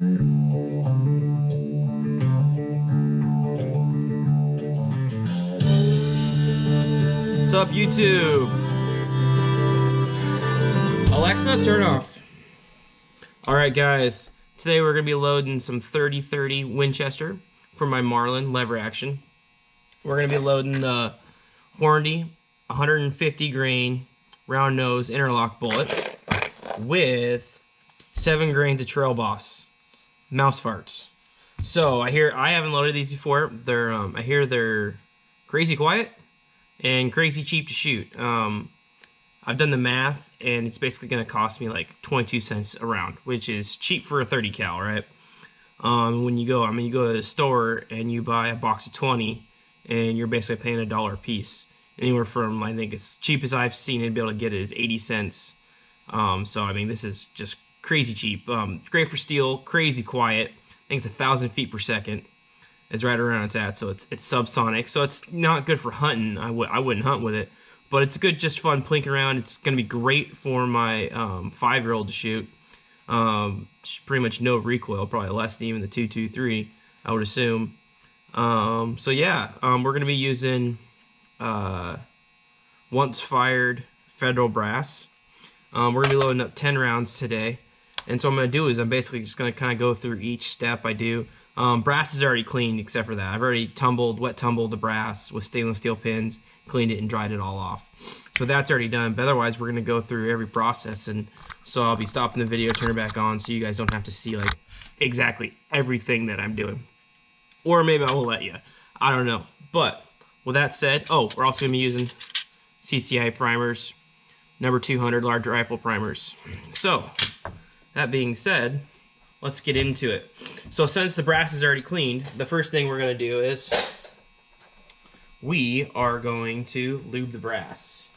What's up, YouTube? Alexa, turn off. Alright guys, today we're going to be loading some 3030 Winchester for my Marlin lever action. We're going to be loading the Hornady 150 grain round nose interlock bullet with 7 grains of Trail Boss mouse farts. So I haven't loaded these before. I hear they're crazy quiet and crazy cheap to shoot. I've done the math, and it's basically going to cost me like 22 cents a round, which is cheap for a 30 cal, right? When you go to the store and you buy a box of 20, and you're basically paying $1 a piece. Anywhere from, I think, as cheap as I've seen it be able to get it is 80 cents. So I mean, this is just crazy cheap. Great for steel, crazy quiet. I think it's 1,000 feet per second. Is right around it's at, so it's subsonic. So it's not good for hunting. I wouldn't hunt with it. But it's good, just fun plinking around. It's going to be great for my 5-year-old to shoot. Pretty much no recoil, probably less than even the 223, I would assume. So yeah, we're going to be using once fired Federal brass. We're going to be loading up 10 rounds today. And so what I'm going to do is I'm basically just going to kind of go through each step I do. Brass is already cleaned except for that. I've already wet tumbled the brass with stainless steel pins, cleaned it and dried it all off. So that's already done, but otherwise we're going to go through every process, and so I'll be stopping the video, turn it back on so you guys don't have to see like exactly everything that I'm doing. Or maybe I will let you. I don't know. But with that said, we're also going to be using CCI primers, number 200 large rifle primers. So that being said, let's get into it. So since the brass is already cleaned, the first thing we're going to do is we are going to lube the brass.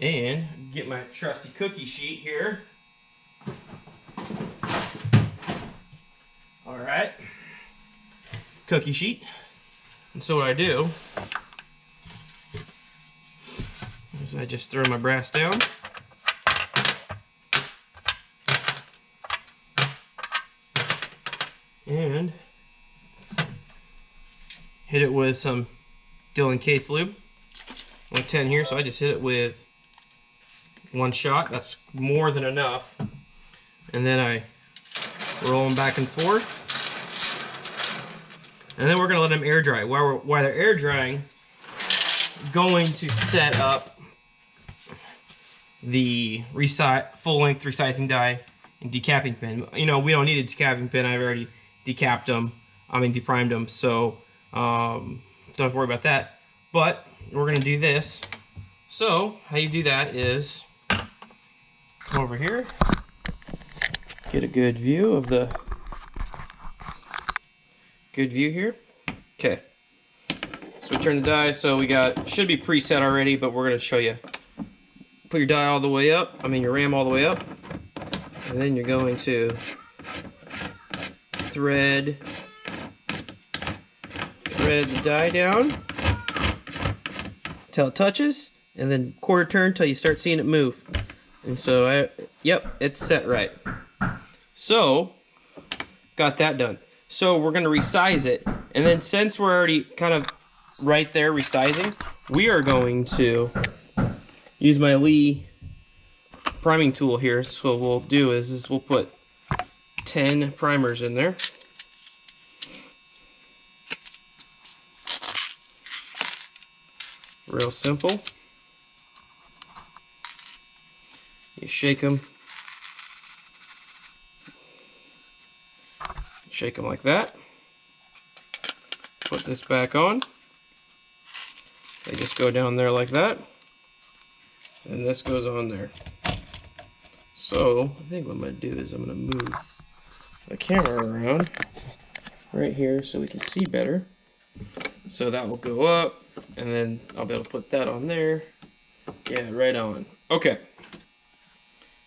And get my trusty cookie sheet here. Alright. Cookie sheet. And so what I do is I just throw my brass down. And hit it with some Dillon case lube. 110 here, so I just hit it with one shot. That's more than enough. And then I roll them back and forth. And then we're going to let them air dry. While they're air drying, going to set up the full-length resizing die and decapping pin. You know, we don't need a decapping pin. I've already decapped them. Deprimed them. So don't have to worry about that. But we're going to do this. So how you do that is come over here, get a good view of the here. Okay. So we turn the die. So we should be preset already, but we're going to show you. Put your die all the way up. Your ram all the way up, and then you're going to thread the die down till it touches, and then quarter turn till you start seeing it move. And so, yep, it's set right. So, got that done. So we're going to resize it, and then since we're already kind of right there resizing, we are going to use my Lee priming tool here. So what we'll do is we'll put 10 primers in there. Real simple. You shake them like that. Put this back on. They just go down there like that, and this goes on there. So I think what I'm going to do is I'm going to move the camera around right here so we can see better. So that will go up, and then I'll be able to put that on there. Yeah, right on. Okay.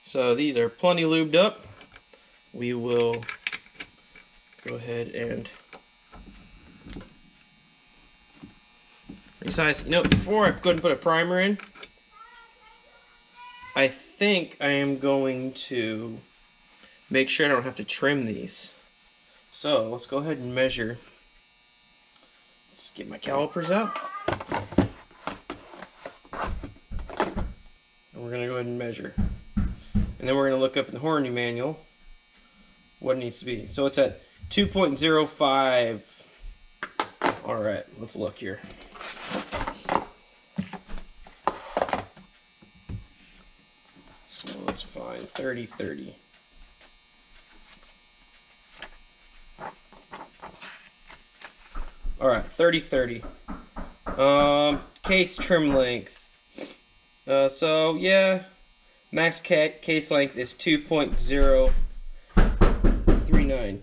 So these are plenty lubed up. We will go ahead and resize. You know, before I go ahead and put a primer in, I think I am going to make sure I don't have to trim these. So let's go ahead and measure. Let's get my calipers out. And we're going to go ahead and measure. And then we're going to look up in the horny manual what it needs to be. So it's at 2.05. Alright, let's look here. So let's find 30/30. Alright, 30/30. Case trim length. So yeah, max case length is 2.039.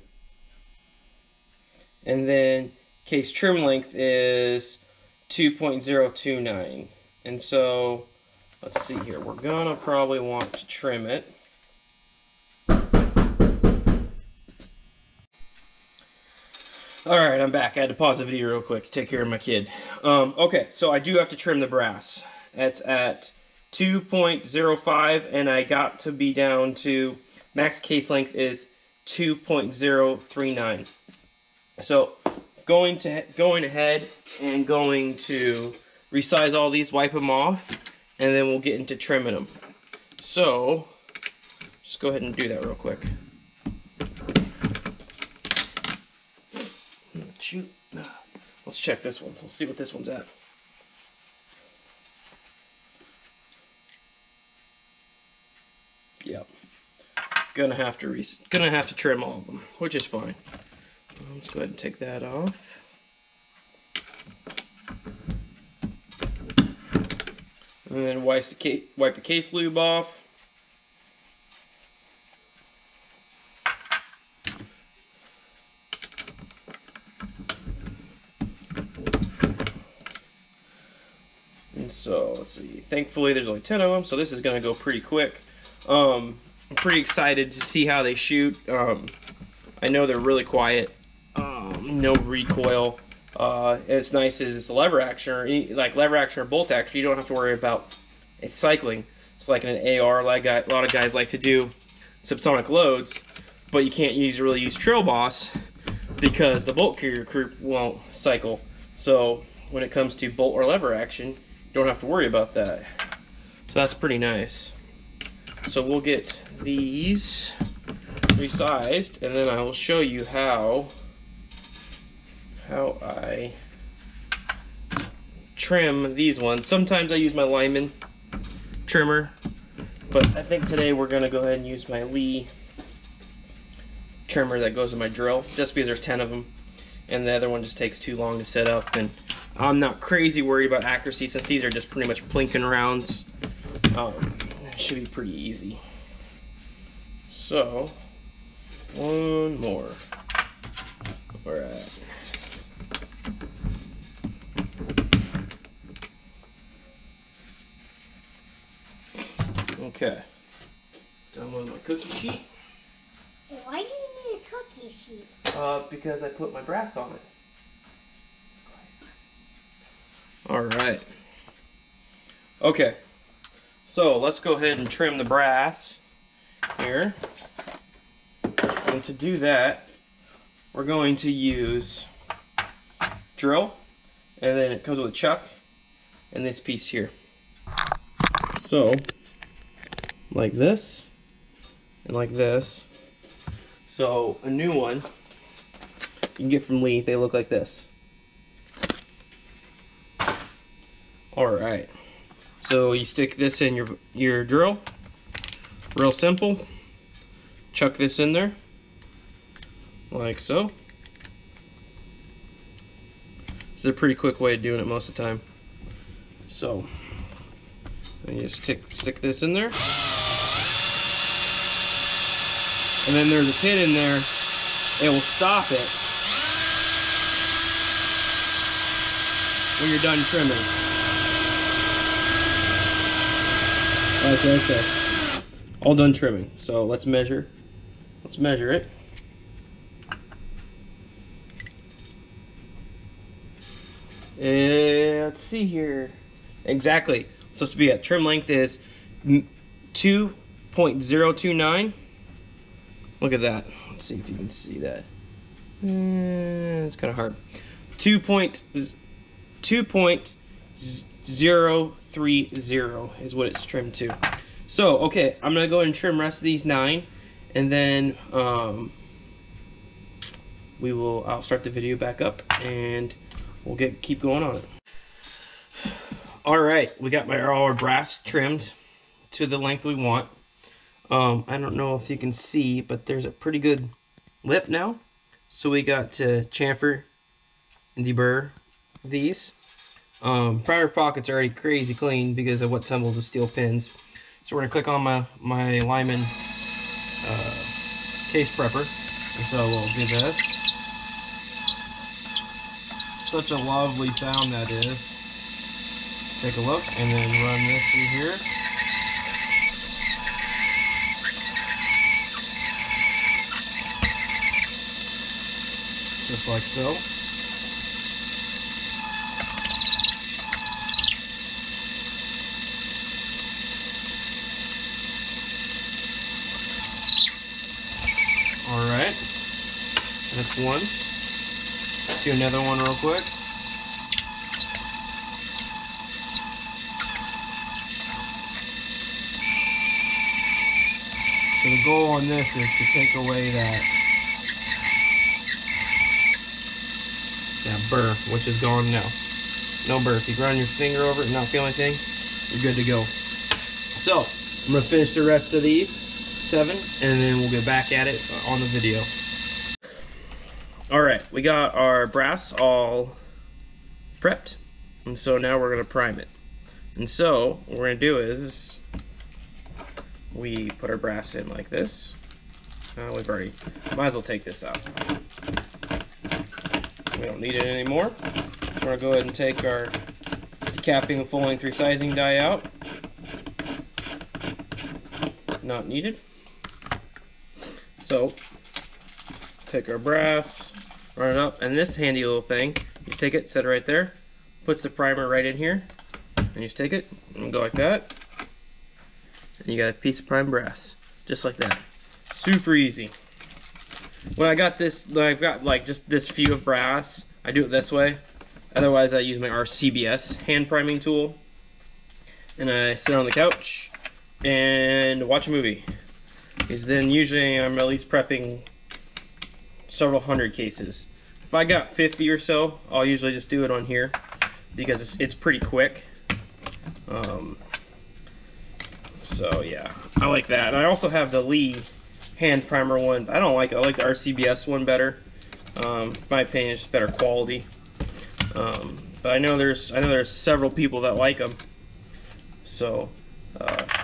And then case trim length is 2.029. And so, let's see here. We're gonna probably want to trim it. Alright, I'm back. I had to pause the video real quick to take care of my kid. Okay, so I do have to trim the brass. It's at 2.05, and I got to be down to max case length is 2.039. So going ahead and going to resize all these, wipe them off, and then we'll get into trimming them. So just go ahead and do that real quick. Shoot. Let's check this one. Let's see what this one's at. Yep. Gonna have to trim all of them, which is fine. Let's go ahead and take that off. And then wipe the case lube off. And so, let's see. Thankfully, there's only 10 of them, so this is going to go pretty quick. I'm pretty excited to see how they shoot. I know they're really quiet. No recoil. It's nice as it's a lever action, or like lever action or bolt action. You don't have to worry about it cycling. It's like an AR. A lot of guys like to do subsonic loads, but you can't really use Trail Boss because the bolt carrier group won't cycle. So when it comes to bolt or lever action, you don't have to worry about that. So that's pretty nice. So we'll get these resized, and then I will show you how I trim these ones. Sometimes I use my Lyman trimmer, but I think today we're going to go ahead and use my Lee trimmer that goes in my drill, just because there's 10 of them, and the other one just takes too long to set up, and I'm not crazy worried about accuracy since these are just pretty much plinking rounds. It should be pretty easy. So, one more. Alright. Okay. Done with my cookie sheet. Why do you need a cookie sheet? Because I put my brass on it. Alright. Okay. So let's go ahead and trim the brass here. And to do that, we're going to use drill, and then it comes with a chuck and this piece here. So like this and like this. So a new one you can get from Lee, they look like this. Alright, so you stick this in your drill, real simple. Chuck this in there like so. This is a pretty quick way of doing it most of the time. So you just stick this in there. And then there's a pin in there. It will stop it when you're done trimming. That's right there. All done trimming. So let's measure. Let's measure it. Let's see here. Exactly. It's supposed to be a trim length is 2.029. Look at that. Let's see if you can see that. It's kind of hard. 2.030 is what it's trimmed to. So, okay, I'm gonna go ahead and trim the rest of these 9, and then I'll start the video back up, and we'll keep going on it. All right, we got all our brass trimmed to the length we want. I don't know if you can see, but there's a pretty good lip now. So we got to chamfer and deburr these. Primer pockets are already crazy clean because of what tumbled with steel pins. So we're gonna click on my Lyman case prepper. And so we'll do this. Such a lovely sound that is. Take a look and then run this through here. Just like so. Alright, that's one. Do another one real quick. So the goal on this is to take away that burr, which is gone now. No burr. If you run your finger over it and not feel anything, you're good to go. So, I'm going to finish the rest of these 7, and then we'll get back at it on the video. Alright, we got our brass all prepped, and so now we're going to prime it. And so, what we're going to do is, we put our brass in like this. Might as well take this out. We don't need it anymore. We're going to go ahead and take our decapping and full-length resizing die out. Not needed. So, take our brass, run it up, and this handy little thing, you just take it, set it right there, puts the primer right in here, and you just take it and go like that, and you got a piece of primed brass, just like that. Super easy. When I got this, I've got like just this few of brass, I do it this way. Otherwise I use my RCBS hand priming tool, and I sit on the couch and watch a movie. Because then usually I'm at least prepping several hundred cases. If I got 50 or so, I'll usually just do it on here because it's pretty quick. So yeah, I like that. And I also have the Lee hand primer one. I don't like it. I like the RCBS one better. In my opinion, it's just better quality. But I know there's several people that like them. So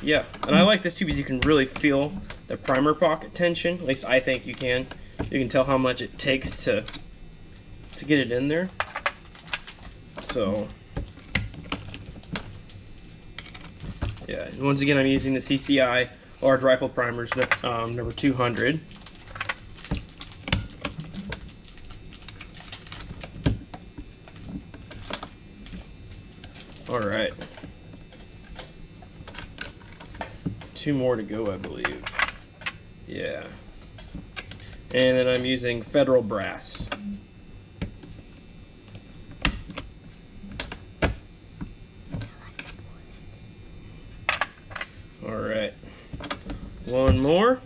yeah, and I like this too because you can really feel the primer pocket tension. At least I think you can. You can tell how much it takes to get it in there. So yeah, and once again I'm using the CCI large rifle primers, number 200. All right. 2 more to go, I believe. Yeah. And then I'm using Federal brass. All right. 1 more.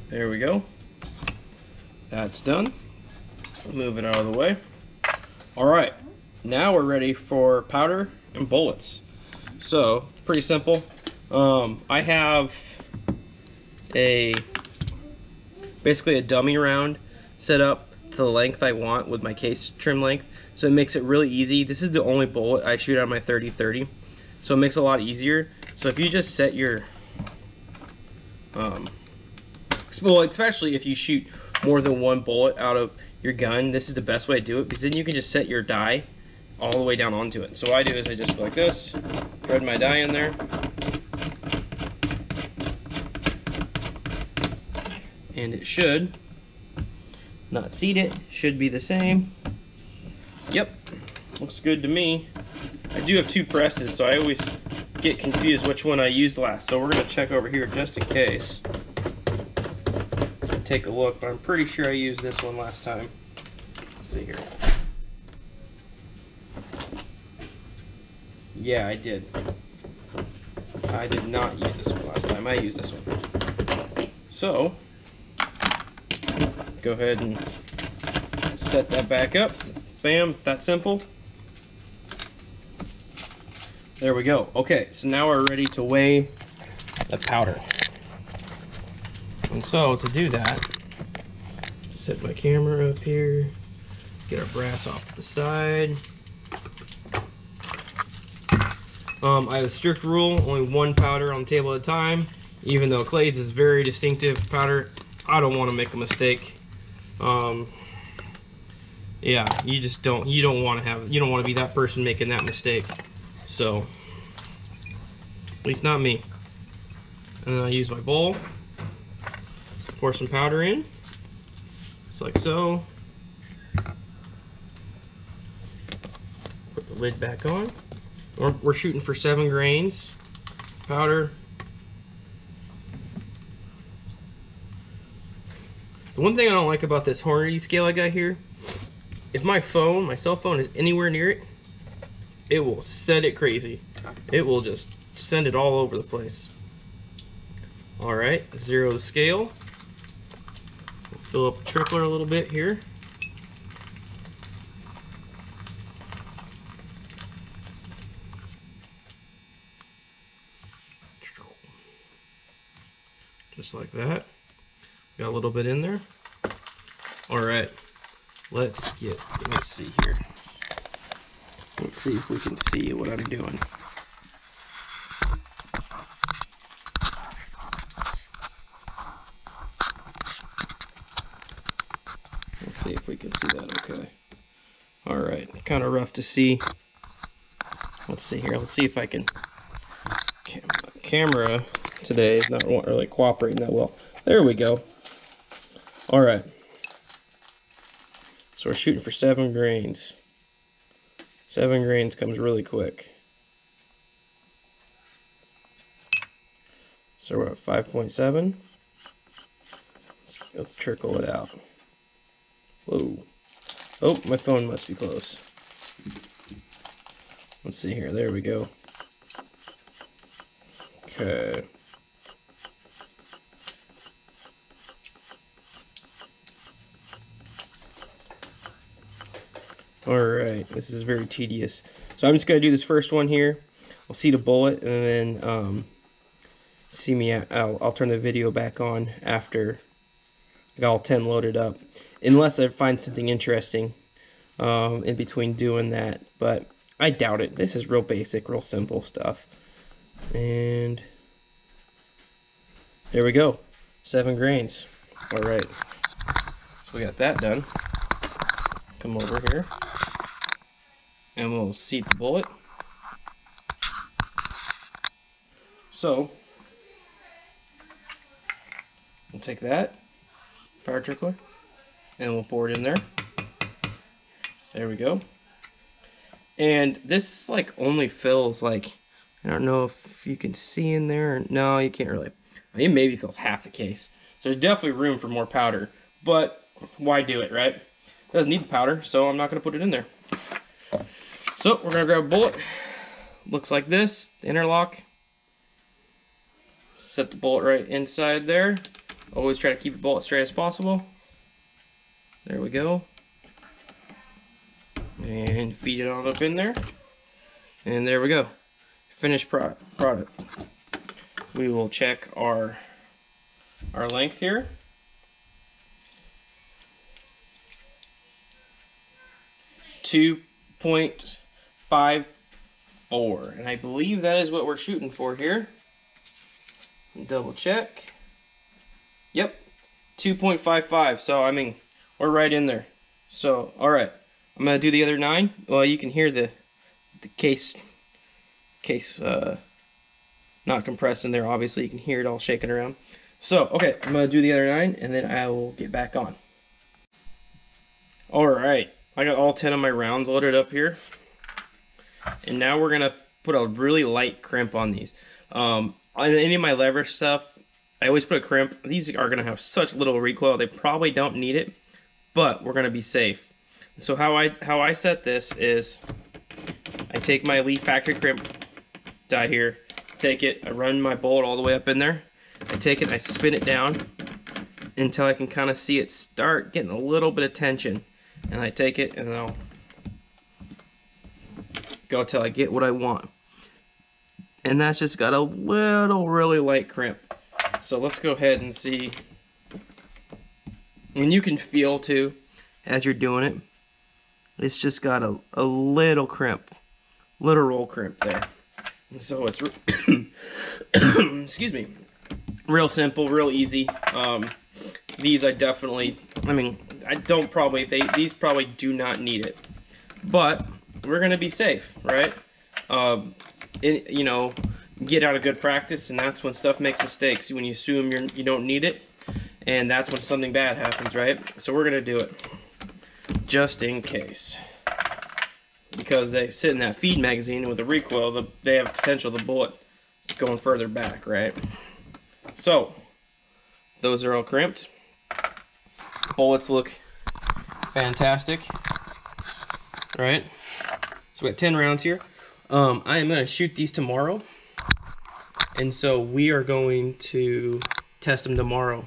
There we go. That's done. Move it out of the way. All right. Now we're ready for powder and bullets. So, pretty simple. I have basically a dummy round set up to the length I want with my case trim length. So it makes it really easy. This is the only bullet I shoot on my 30-30. So it makes it a lot easier. So if you just set your, well, especially if you shoot more than 1 bullet out of your gun, this is the best way to do it because then you can just set your die all the way down onto it. So what I do is I just go like this, thread my die in there, and it should not seat it, should be the same. Yep, looks good to me. I do have 2 presses, so I always get confused which one I used last. So we're gonna check over here just in case. Take a look, but I'm pretty sure I used this one last time. Let's see here. Yeah, I did. I did not use this one last time. I used this one. So, go ahead and set that back up. Bam, it's that simple. There we go. Okay, so now we're ready to weigh the powder. And so to do that, set my camera up here, get our brass off to the side. I have a strict rule, only one powder on the table at a time. Even though Clay's is very distinctive powder, I don't want to make a mistake. Yeah, you don't want to be that person making that mistake. So, at least not me. And then I use my bowl, pour some powder in, just like so. Put the lid back on. We're shooting for 7 grains powder. The one thing I don't like about this Hornady scale I got here, if my cell phone is anywhere near it, it will set it crazy. It will just send it all over the place. Alright, zero the scale. We'll fill up the trickler a little bit here. Just like that. Got a little bit in there. Alright, let's see here. Let's see if we can see what I'm doing. Let's see if we can see that okay. Alright, kind of rough to see. Let's see here. Let's see if I can... Camera today is not really cooperating that well. There we go. Alright. So we're shooting for 7 grains. 7 grains comes really quick. So we're at 5.7. Let's trickle it out. Whoa. Oh, my phone must be close. Let's see here. There we go. Okay. Alright, this is very tedious. So I'm just going to do this first one here. I'll see the bullet, and then I'll turn the video back on after I got all 10 loaded up. Unless I find something interesting in between doing that. But I doubt it. This is real basic, real simple stuff. And there we go. 7 grains. Alright. So we got that done. Come over here. And we'll seat the bullet. So, we'll take that power trickler and we'll pour it in there. There we go. And this like only fills like, I don't know if you can see in there. No, you can't really. I mean, it maybe fills half the case. So there's definitely room for more powder. But why do it, right? It doesn't need the powder, so I'm not going to put it in there. So we're going to grab a bullet. Looks like this, the interlock. Set the bullet right inside there. Always try to keep the bullet straight as possible. There we go. And feed it on up in there. And there we go. Finished product. We will check our length here. .54, and I believe that is what we're shooting for here. Double check. Yep, 2.55. So I mean, we're right in there. So all right, I'm gonna do the other 9. Well, you can hear the case not compressed in there. Obviously, you can hear it all shaking around. So okay, I'm gonna do the other 9, and then I will get back on. All right. I got all 10 of my rounds loaded up here. And now we're going to put a really light crimp on these. On any of my lever stuff, I always put a crimp. These are going to have such little recoil, they probably don't need it, but we're going to be safe. So how I set this is, I take my Elite Factory crimp die here, take it, I run my bolt all the way up in there, I take it, I spin it down until I can kind of see it start getting a little bit of tension, and I take it and I'll go till I get what I want. And that's just got a little really light crimp. So let's go ahead and see. And you can feel too as you're doing it, it's just got a little crimp, literal crimp there. And so it's excuse me, real simple, real easy. These I definitely, I mean, I don't probably, these probably do not need it, but we're gonna be safe, right? You know, get out of good practice, and that's when stuff makes mistakes, when you assume you don't need it, and that's when something bad happens, right? So we're gonna do it just in case, because they sit in that feed magazine, and with the recoil, they have potential the bullet going further back, right? So those are all crimped. Bullets look fantastic, right? So we got 10 rounds here. I am going to shoot these tomorrow, and so we are going to test them tomorrow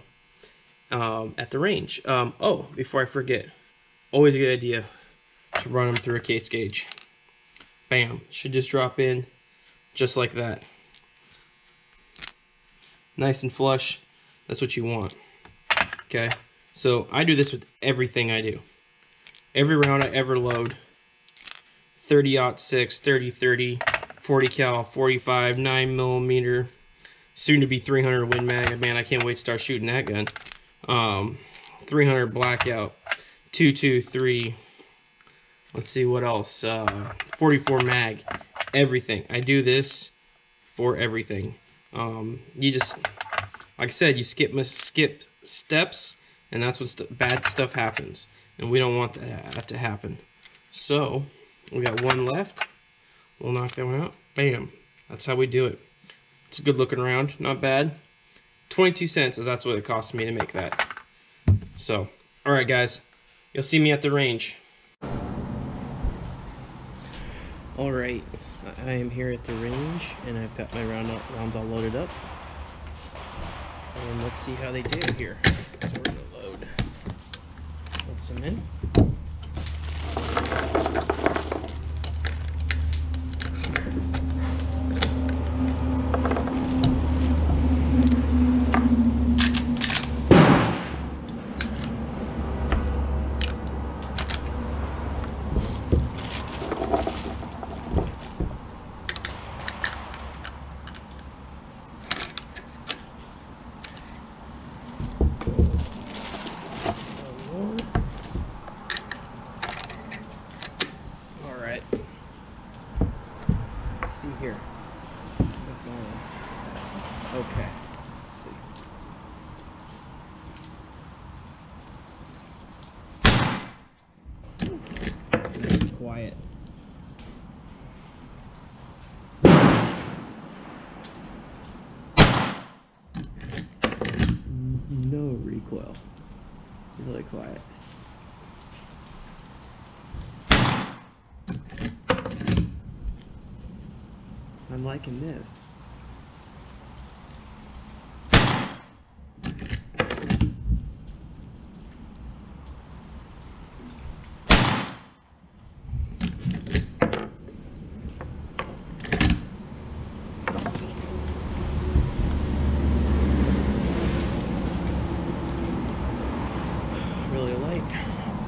at the range. Oh, before I forget, always a good idea to run them through a case gauge. Bam, should just drop in just like that. Nice and flush, that's what you want. Okay, so I do this with everything I do. Every round I ever load, 30-06, 30-30, 40 cal, 45, 9mm, soon to be 300 Win Mag. Man, I can't wait to start shooting that gun. 300 Blackout, 223. Let's see what else. 44 Mag, everything. I do this for everything. You just, like I said, you skip steps, and that's when bad stuff happens, and we don't want that to happen. So we got one left. We'll knock that one out. Bam. That's how we do it. It's a good looking round. Not bad. 22 cents, as that's what it cost me to make that. So, all right, guys. You'll see me at the range. All right. I am here at the range, and I've got my rounds all loaded up. And let's see how they do here. So we're going to load. Put some in. Here. Okay. Let's see. Quiet. No recoil. Really quiet. I'm liking this. Really light.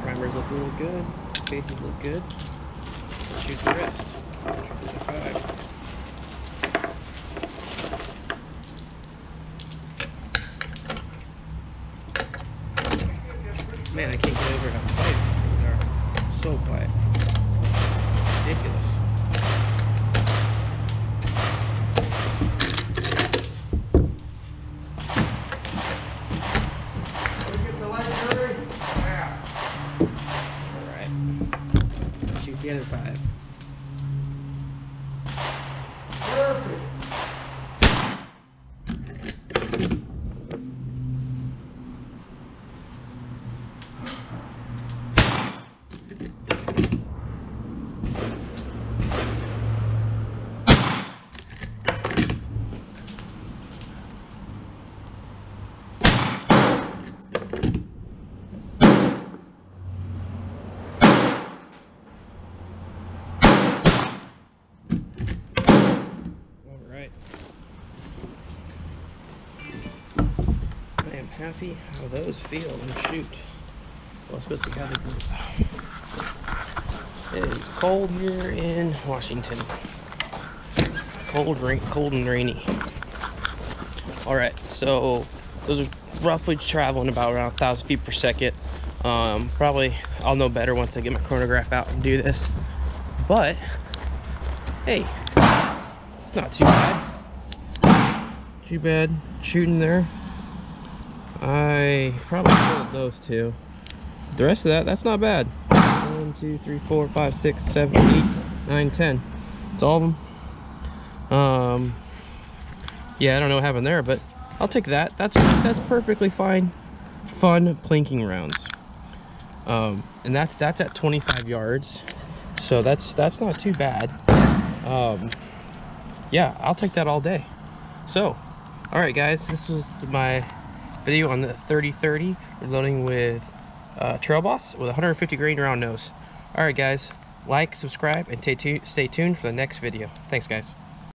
Primers look really good. Faces look good. Let's shoot the rest. 5. Man, I can't get over how quiet these things are. So quiet. Ridiculous. Alright. Shoot the other 5. perfect. I am happy how those feel and shoot. Well, let's go see how they go. It is cold here in Washington. Cold and rainy. Alright, so those are roughly traveling about around 1,000 feet per second. Probably I'll know better once I get my chronograph out and do this. But hey, it's not too bad. Too bad shooting there. I probably killed those two. The rest of that's not bad. 1, 2, 3, 4, 5, 6, 7, 8, 9, 10. It's all of them. Yeah, I don't know what happened there, but I'll take that. That's perfectly fine. Fun plinking rounds. And that's at 25 yards. So that's not too bad. Yeah, I'll take that all day. So, all right, guys, this was my video on the 30-30 reloading with Trail Boss with 150 grain round nose. All right, guys, like, subscribe, and stay tuned for the next video. Thanks, guys.